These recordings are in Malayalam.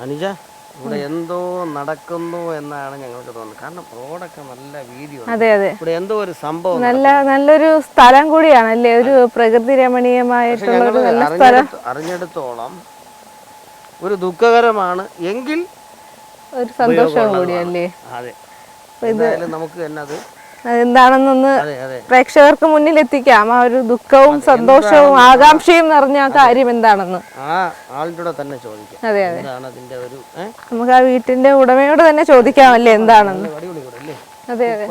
അനുജ ഇവിടെ എന്തോ നടക്കുന്നു എന്നാണ് ഞങ്ങൾക്ക് തോന്നുന്നത്. കാരണം റോഡൊക്കെ നല്ല വീതിയുണ്ട്. അതെ അതെ, ഇവിടെ എന്തോ ഒരു സംഭവം നല്ലൊരു സ്ഥലം കൂടിയാണല്ലേ, ഒരു പ്രകൃതി രമണീയമായിട്ടുള്ള ഒരു നല്ല സ്ഥലം. അറിഞ്ഞെടുത്തോളം ഒരു ദുഃഖകരമാണ് എങ്കിൽ ഒരു സന്തോഷവും കൂടിയല്ലേ. അതെ, എന്തായാലും നമുക്ക് തന്നെ അത് അതെന്താണെന്നൊന്ന് പ്രേക്ഷകർക്ക് മുന്നിൽ എത്തിക്കാം. ആ ഒരു ദുഃഖവും സന്തോഷവും ആകാംക്ഷയും നിറഞ്ഞ ആ കാര്യം എന്താണെന്ന് ആ ആളുടെ തന്നെ ചോദിക്കാം. അതെ അതെ, അതിന്റെ ഒരു നമുക്ക് ആ വീട്ടിന്റെ ഉടമയോട് തന്നെ ചോദിക്കാമല്ലേ എന്താണെന്ന്. അതെ അതെ,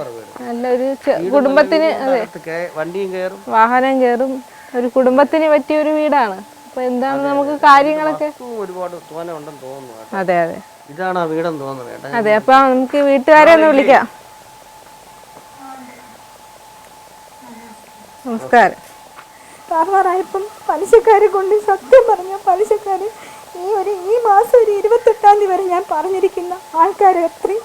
നല്ലൊരു കുടുംബത്തിന്, അതെ, വണ്ടിയും കയറും വാഹനം കയറും, ഒരു കുടുംബത്തിന് പറ്റിയ ഒരു വീടാണ്. അപ്പൊ എന്താണ് നമുക്ക് കാര്യങ്ങളൊക്കെ ഒരുപാട് ഉണ്ടെന്ന് തോന്നുന്നു. അതെ അതെ, ഇതാണ് ആ വീടെന്ന് തോന്നുന്നത്. അതെ, അപ്പൊ നമുക്ക് വീട്ടുകാരെ ഒന്ന് വിളിക്കാം. നമസ്കാരം. കാരണമായപ്പം പലിശക്കാരെ കൊണ്ട് സത്യം പറഞ്ഞ പലിശക്കാർ ഈ മാസം ഒരു 28-ാം തീയതി വരെ ഞാൻ പറഞ്ഞിരിക്കുന്ന ആൾക്കാർ എത്രയും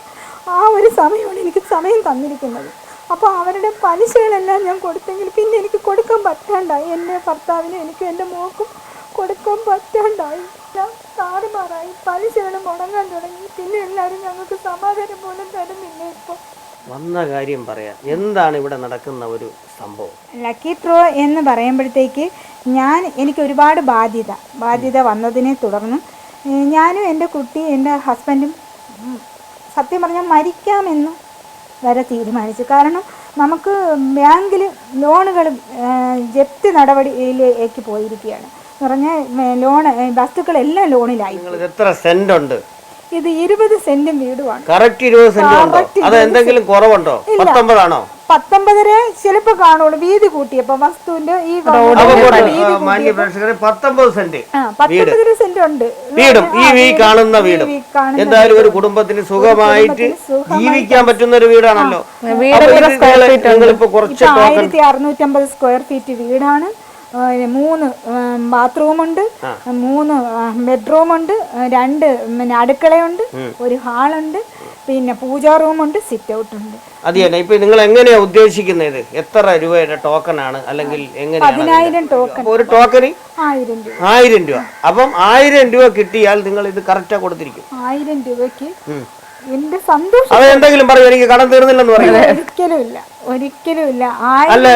ആ ഒരു സമയമാണ് എനിക്ക് സമയം തന്നിരിക്കുന്നത്. അപ്പോൾ അവരുടെ പലിശകളെല്ലാം ഞാൻ കൊടുത്തെങ്കിൽ പിന്നെ എനിക്ക് കൊടുക്കാൻ പറ്റാണ്ടായി. എൻ്റെ ഭർത്താവിനും എനിക്കും എൻ്റെ മോക്കും കൊടുക്കാൻ പറ്റാണ്ടായി. ഞാൻ താറുമാറായി, പലിശകൾ മുടങ്ങാൻ തുടങ്ങി. പിന്നെ എല്ലാവരും ഞങ്ങൾക്ക് സമാധാനം പോലും തരുന്നില്ല. ഇപ്പോൾ വന്ന കാര്യം പറയാം, എന്താണ് ഇവിടെ നടക്കുന്ന ഒരു സംഭവം? ലക്കി ഡ്രോ എന്ന് പറയുമ്പോഴത്തേക്ക് എനിക്ക് ഒരുപാട് ബാധ്യത വന്നതിനെ തുടർന്നും ഞാനും എൻ്റെ കുട്ടി എൻ്റെ ഹസ്ബൻഡും സത്യം പറഞ്ഞാൽ മരിക്കാമെന്ന് വരെ തീരുമാനിച്ചു. കാരണം നമുക്ക് ബാങ്കിൽ ലോണുകൾ ജപ്തി നടപടിയിലേക്ക് പോയിരിക്കുകയാണ്. എന്ന് പറഞ്ഞാൽ വസ്തുക്കളെല്ലാം ലോണിലായി. എത്ര സെന്റ് ഉണ്ട്? ഇത് 20 സെന്റും വീടുമാണ്. കറക്റ്റ് 20 സെന്റ് ഉണ്ടോ? അത് എന്തെങ്കിലും കുറവുണ്ടോ? 19 ആണോ? 19 ചിലപ്പോ കാണുള്ളൂ. വീതി കൂട്ടിയപ്പോ വസ്തുവിന്റെ ഈ 19 സെന്റ് 19 സെന്റ് ഉണ്ട് വീടും ഈ കാണുന്ന വീടും എന്തായാലും ഒരു കുടുംബത്തിന് സുഖമായിട്ട് ജീവിക്കാൻ പറ്റുന്ന ഒരു വീടാണല്ലോ. 1650 സ്ക്വയർ ഫീറ്റ് വീടാണ്. 3 ബാത്റൂമുണ്ട്, 3 ബെഡ്റൂമുണ്ട്, 2 അടുക്കളയുണ്ട്, ഒരു ഹാളുണ്ട്, പിന്നെ പൂജാ റൂമുണ്ട്, സിറ്റ് ഔട്ട് ഉണ്ട്. അതെയല്ലേ. ഇപ്പൊ നിങ്ങൾ എങ്ങനെയാ ഉദ്ദേശിക്കുന്നത്? എത്ര രൂപയുടെ ടോക്കൺ ആണ്, അല്ലെങ്കിൽ 10,000 ടോക്കൺ? ഒരു ടോക്കന് 1000 രൂപ. അപ്പം 1000 രൂപ കിട്ടിയാൽ നിങ്ങൾ ഇത് കറക്റ്റാ കൊടുത്തിരിക്കും. 1000 രൂപയ്ക്ക് എന്റെ സന്തോഷം. അത് എന്തെങ്കിലും പറയൂ, എനിക്ക് കടം തീർന്നില്ലെന്ന് പറയുന്നത്? ഒരിക്കലും ഇല്ല. അല്ല,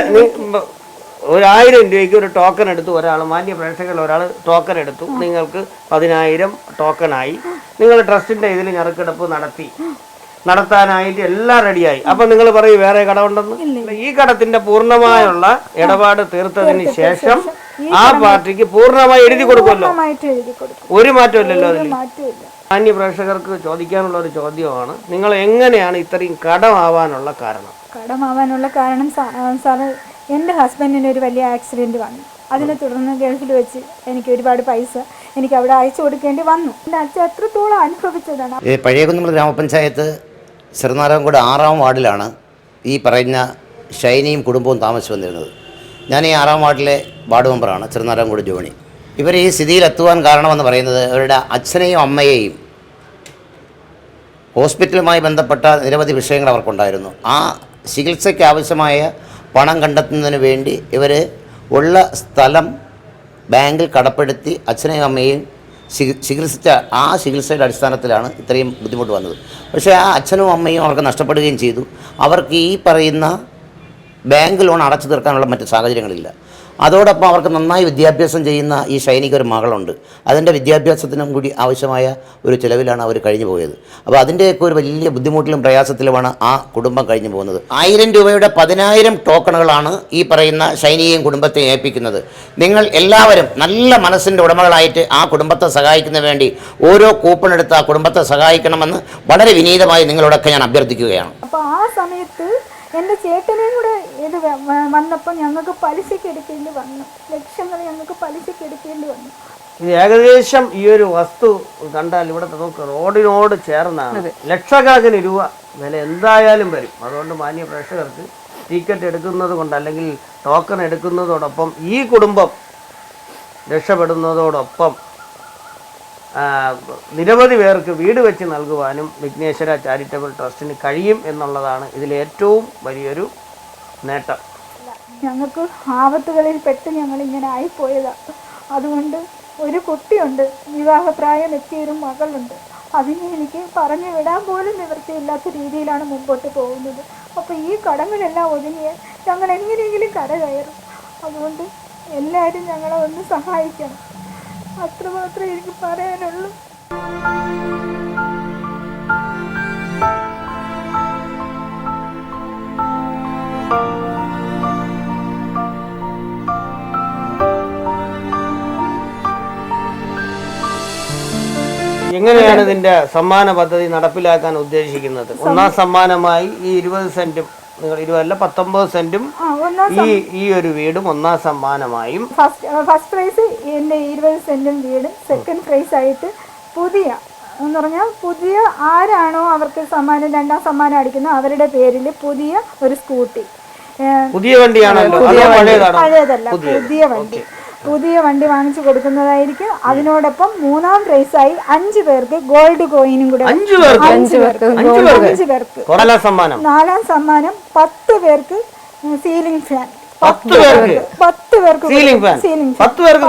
ഒരു 1000 രൂപയ്ക്ക് ഒരു ടോക്കൺ എടുത്തു, മാന്യ പ്രേക്ഷകരിൽ ഒരാൾ ടോക്കൺ എടുത്തു, നിങ്ങൾക്ക് 10,000 ടോക്കണായി. നിങ്ങൾ ട്രസ്റ്റിന്റെ ഇതിൽ ഞറുക്കെടുപ്പ് നടത്താനായിട്ട് എല്ലാം റെഡിയായി. അപ്പൊ നിങ്ങൾ പറയും വേറെ കടമുണ്ടെന്ന്. ഈ കടത്തിന്റെ പൂർണ്ണമായുള്ള ഇടപാട് തീർത്തതിന് ശേഷം ആ പാർട്ടിക്ക് പൂർണ്ണമായി എഴുതി കൊടുക്കുമല്ലോ, ഒരു മാറ്റമില്ലല്ലോ അതിൽ. മാന്യ പ്രേക്ഷകർക്ക് ചോദിക്കാനുള്ള ഒരു ചോദ്യമാണ്, നിങ്ങൾ എങ്ങനെയാണ് ഇത്രയും കടമാവാനുള്ള കാരണം? സാറ്, എൻ്റെ ഹസ്ബൻഡിന് ഒരു വലിയ ആക്സിഡൻറ്റ് വന്നു. അതിനെ തുടർന്ന് ഗൾഫിൽ വെച്ച് എനിക്ക് ഒരുപാട് പൈസ എനിക്ക് അവിടെ അയച്ചു കൊടുക്കേണ്ടി വന്നു. എൻ്റെ അച്ഛൻ എത്രത്തോളം അനുഭവിച്ചതാണ്. പഴയകുന്നമ്മൽ ഗ്രാമപഞ്ചായത്ത് ചെറുനാരായണൻകോട് 6-ാം വാർഡിലാണ് ഈ പറയുന്ന ഷൈനിയും കുടുംബവും താമസിച്ചു വന്നിരുന്നത്. ഞാൻ ഈ 6-ാം വാർഡിലെ വാർഡ് മെമ്പറാണ്, ചെറുനാരായണൻകോട് ജോണി. ഇവർ ഈ സ്ഥിതിയിലെത്തുവാൻ കാരണമെന്ന് പറയുന്നത് അവരുടെ അച്ഛനെയും അമ്മയെയും ഹോസ്പിറ്റലുമായി ബന്ധപ്പെട്ട നിരവധി വിഷയങ്ങൾ അവർക്കുണ്ടായിരുന്നു. ആ ചികിത്സയ്ക്ക് ആവശ്യമായ പണം കണ്ടെത്തുന്നതിന് വേണ്ടി ഇവർ ഉള്ള സ്ഥലം ബാങ്കിൽ കടപ്പെടുത്തി അച്ഛനെയും അമ്മയെയും ചികിത്സിച്ച ആ ചികിത്സയുടെ അടിസ്ഥാനത്തിലാണ് ഇത്രയും ബുദ്ധിമുട്ട് വന്നത്. പക്ഷേ ആ അച്ഛനും അമ്മയും അവർക്ക് നഷ്ടപ്പെടുകയും ചെയ്തു. അവർക്ക് ഈ പറയുന്ന ബാങ്ക് ലോൺ അടച്ചു തീർക്കാനുള്ള മറ്റ് സാഹചര്യങ്ങളില്ല. അതോടൊപ്പം അവർക്ക് നന്നായി വിദ്യാഭ്യാസം ചെയ്യുന്ന ഈ ഷൈനിക്ക് ഒരു മകളുണ്ട്. അതിൻ്റെ വിദ്യാഭ്യാസത്തിനും കൂടി ആവശ്യമായ ഒരു ചിലവിലാണ് അവർ കഴിഞ്ഞു പോയത്. അപ്പോൾ അതിൻ്റെയൊക്കെ ഒരു വലിയ ബുദ്ധിമുട്ടിലും പ്രയാസത്തിലുമാണ് ആ കുടുംബം കഴിഞ്ഞു പോകുന്നത്. 1000 രൂപയുടെ 10,000 ടോക്കണുകളാണ് ഈ പറയുന്ന ഷൈനിയെയും കുടുംബത്തെ ഏൽപ്പിക്കുന്നത്. നിങ്ങൾ എല്ലാവരും നല്ല മനസ്സിൻ്റെ ഉടമകളായിട്ട് ആ കുടുംബത്തെ സഹായിക്കുന്നതിന് വേണ്ടി ഓരോ കൂപ്പൺ എടുത്ത് ആ കുടുംബത്തെ സഹായിക്കണമെന്ന് വളരെ വിനീതമായി നിങ്ങളോടൊക്കെ ഞാൻ അഭ്യർത്ഥിക്കുകയാണ്. അപ്പോൾ ആ സമയത്ത് എൻ്റെ ചേട്ടനെയും കൂടെ ഇത് വന്നപ്പോൾ ഞങ്ങൾക്ക് പലിശയ്ക്ക് എടുക്കേണ്ടി വന്നു. ലക്ഷങ്ങൾ ഞങ്ങൾക്ക് പലിശയ്ക്ക് എടുക്കേണ്ടി വന്നു. ഇത് ഏകദേശം ഈ ഒരു വസ്തു കണ്ടാൽ ഇവിടെ നമുക്ക് റോഡിനോട് ചേർന്നാണ്. ലക്ഷക്കണക്കിന് രൂപ വില എന്തായാലും വരും. അതുകൊണ്ട് മാന്യ പ്രേക്ഷകർക്ക് ടിക്കറ്റ് എടുക്കുന്നത് കൊണ്ട് അല്ലെങ്കിൽ ടോക്കൺ എടുക്കുന്നതോടൊപ്പം ഈ കുടുംബം രക്ഷപ്പെടുന്നതോടൊപ്പം നിരവധി പേർക്ക് വീട് വെച്ച് നൽകുവാനും വിഘ്നേശ്വര ചാരിറ്റബിൾ ട്രസ്റ്റിന് കഴിയും എന്നുള്ളതാണ് ഇതിലേറ്റവും വലിയൊരു നേട്ടം. ഞങ്ങൾക്ക് ആപത്തുകളിൽ പെട്ട് ഞങ്ങളിങ്ങനെ ആയിപ്പോയതാണ്. അതുകൊണ്ട് ഒരു കുട്ടിയുണ്ട്, വിവാഹപ്രായം എത്തിയൊരു മകളുണ്ട്. അതിനെ എനിക്ക് പറഞ്ഞു വിടാൻ പോലും നിവൃത്തിയില്ലാത്ത രീതിയിലാണ് മുമ്പോട്ട് പോകുന്നത്. അപ്പോൾ ഈ കടങ്ങളെല്ലാം ഒതുങ്ങിയാൽ ഞങ്ങൾ എങ്ങനെയെങ്കിലും കരകയറും. അതുകൊണ്ട് എല്ലാവരും ഞങ്ങളെ ഒന്ന് സഹായിക്കണം. അത്രമാത്രമേ എനിക്ക് പറയാനുള്ളൂ. എങ്ങനെയാണ് ഇതിന്റെ സമ്മാന പദ്ധതി നടപ്പിലാക്കാൻ ഉദ്ദേശിക്കുന്നത്? ഒന്നാം സമ്മാനമായി ഈ 20 സെന്റും, നിങ്ങൾ 20 19 സെന്റും ഈ ഒരു വീടും ഒന്നാം സമ്മാനമായും. ഫസ്റ്റ് പ്രൈസ് എൻ്റെ 20 സെന്റും വീടും, സെക്കൻഡ് പ്രൈസ് ആയിട്ട് പുതിയ എന്ന് പറഞ്ഞാൽ പുതിയ ആരാണോ അവർക്ക് സമ്മാനം, രണ്ടാം സമ്മാനം അടിക്കുന്നത് അവരുടെ പേരിൽ പുതിയ ഒരു സ്കൂട്ടി. പുതിയ വണ്ടിയാണല്ലോ, പഴയതല്ല, പുതിയ വണ്ടി വാങ്ങിച്ചു കൊടുക്കുന്നതായിരിക്കും. അതിനോടൊപ്പം മൂന്നാം പ്രൈസായി 5 പേർക്ക് ഗോൾഡ് കോയിനും കൂടെ. 5 പേർക്ക്. നാലാം സമ്മാനം 10 പേർക്ക് സീലിംഗ് ഫാൻ. 10 പേർക്ക്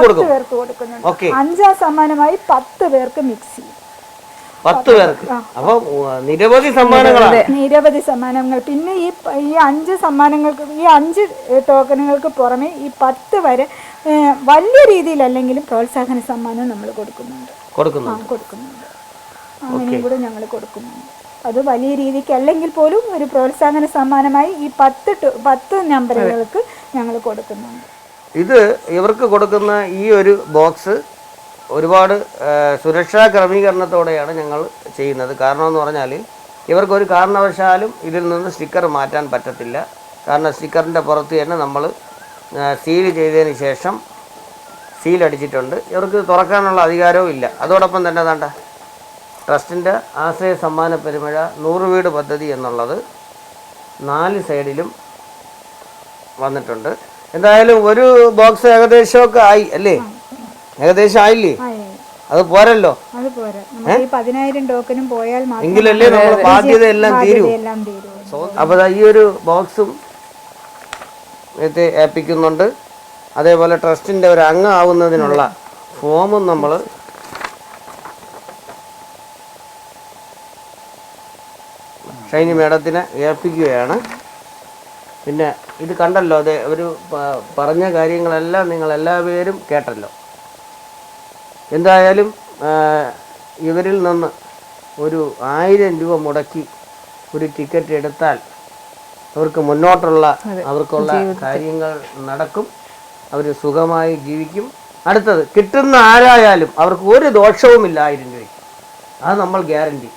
കൊടുക്കുന്നുണ്ട്. 5ാം സമ്മാനമായി 10 പേർക്ക് മിക്സി. 10 പേർക്ക്. അപ്പൊ നിരവധി സമ്മാനങ്ങളാണ്. നിരവധി സമ്മാനങ്ങൾ. പിന്നെ ഈ 5 സമ്മാനങ്ങൾക്ക്, ഈ 5 ടോക്കണുകൾക്ക് പുറമെ ഈ 10 വരെ വലിയ രീതിയിലല്ലെങ്കിലും പ്രോത്സാഹന സമ്മാനം നമ്മൾ കൊടുക്കുന്നുണ്ട്. അങ്ങനെയും കൂടെ ഞങ്ങൾ കൊടുക്കുന്നുണ്ട്. അത് വലിയ രീതിക്ക് അല്ലെങ്കിൽ പോലും ഒരു പ്രോത്സാഹന സമ്മാനമായി ഈ 10 നമ്പറുകൾക്ക് ഞങ്ങൾ കൊടുക്കുന്നുണ്ട്. ഇത് ഇവർക്ക് കൊടുക്കുന്ന ഈ ഒരു ബോക്സ് ഒരുപാട് സുരക്ഷാ ക്രമീകരണത്തോടെയാണ് ഞങ്ങൾ ചെയ്യുന്നത്. കാരണം എന്ന് പറഞ്ഞാൽ ഇവർക്കൊരു കാരണവശാലും ഇതിൽ നിന്ന് സ്റ്റിക്കർ മാറ്റാൻ പറ്റത്തില്ല. കാരണം സ്റ്റിക്കറിൻ്റെ പുറത്ത് തന്നെ നമ്മൾ സീൽ ചെയ്തതിന് ശേഷം സീലടിച്ചിട്ടുണ്ട്. ഇവർക്ക് തുറക്കാനുള്ള അധികാരവും ഇല്ല. അതോടൊപ്പം തന്നെ വേണ്ട ട്രസ്റ്റിൻ്റെ ആശ്രയ സമ്മാന പെരുമഴ 100 വീട് പദ്ധതി എന്നുള്ളത് 4 സൈഡിലും വന്നിട്ടുണ്ട്. എന്തായാലും ഒരു ബോക്സ് ഏകദേശമൊക്കെ ആയി അല്ലേ? ഏകദേശം ആയില്ലേ? അത് പോരല്ലോ. അത് പോരാ. നമുക്ക് ഈ 10,000 ടോക്കനും പോയാൽ എങ്കിലല്ലേ നമ്മൾ ബാധ്യത എല്ലാം തീരും. അപ്പോൾ ഈ ഒരു ബോക്സും ഏൽപ്പിക്കുന്നുണ്ട്. അതേപോലെ ട്രസ്റ്റിൻ്റെ ഒരു അംഗമാവുന്നതിനുള്ള ഫോമും നമ്മൾ ഷൈനി മേഡത്തിന് ഏൽപ്പിക്കുകയാണ്. പിന്നെ ഇത് കണ്ടല്ലോ, അതെ, ഒരു പറഞ്ഞ കാര്യങ്ങളെല്ലാം നിങ്ങളെല്ലാവരും കേട്ടല്ലോ. എന്തായാലും ഇവരിൽ നിന്ന് ഒരു 1000 രൂപ മുടക്കി ഒരു ടിക്കറ്റ് എടുത്താൽ അവർക്ക് മുന്നോട്ടുള്ള അവർക്കുള്ള കാര്യങ്ങൾ നടക്കും. അവർ സുഖമായി ജീവിക്കും. അടുത്തത് കിട്ടുന്ന ആരായാലും അവർക്ക് ഒരു ദോഷവുമില്ല 1000 രൂപയ്ക്ക്. അത് നമ്മൾ ഗ്യാരണ്ടി.